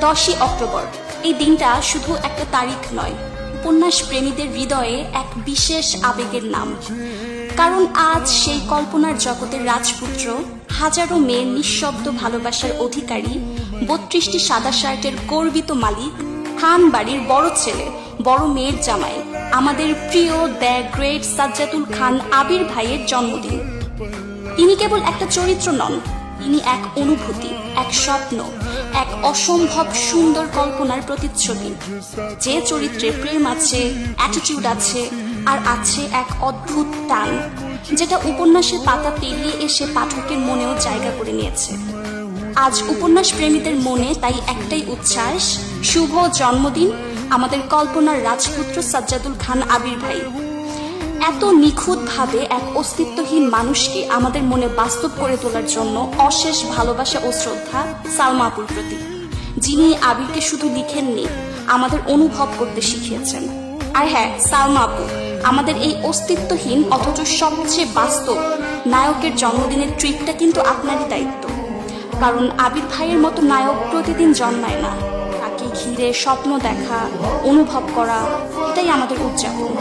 10ই October এই দিনটা শুধু একটা তারিখ নয়, উপন্যাস প্রেমীদের হৃদয়ে এক বিশেষ আবেগের নাম। কারণ আজ সেই কল্পনার জগতের রাজপুত্র, হাজারো মেয়ের নিঃশব্দ ভালোবাসার অধিকারী, 32টি সাদা শার্টের গর্বিত মালিক, খান বাড়ির বড় ছেলে, বড় মেয়ের জামাই, আমাদের প্রিয় দ্য গ্রেট সাজ্জাদুল খান আবির ভাইয়ের জন্মদিন। তিনি কেবল একটা চরিত্র নন, তিনি এক অনুভূতি, এক স্বপ্ন, এক অসম্ভব সুন্দর কল্পনার প্রতিচ্ছবি। যে চরিত্রে প্রেম আছে, অ্যাটিটিউড আছে, আর আছে এক অদ্ভুত টান, যেটা উপন্যাসের পাতা পেরিয়ে এসে পাঠকের মনেও জায়গা করে নিয়েছে। আজ উপন্যাস প্রেমীদের মনে তাই একটাই উচ্ছ্বাস, শুভ জন্মদিন আমাদের কল্পনার রাজপুত্র সাজ্জাদুল খান আবির ভাই। এত নিখুঁতভাবে এক অস্তিত্বহীন মানুষকে আমাদের মনে বাস্তব করে তোলার জন্য অশেষ ভালোবাসা ও শ্রদ্ধা সালমা আপুর প্রতি, যিনি আবিরকে শুধু লিখেননি, আমাদের অনুভব করতে শিখিয়েছেন। আর হ্যাঁ, সালমা আপু, আমাদের এই অস্তিত্বহীন অথচ সবচেয়ে বাস্তব নায়কের জন্মদিনের ট্রিটটা কিন্তু আপনারই দায়িত্ব। কারণ আবির ভাইয়ের মতো নায়ক প্রতিদিন জন্মায় না, তাকে ঘিরে স্বপ্ন দেখা, অনুভব করা, এটাই আমাদের উদযাপন।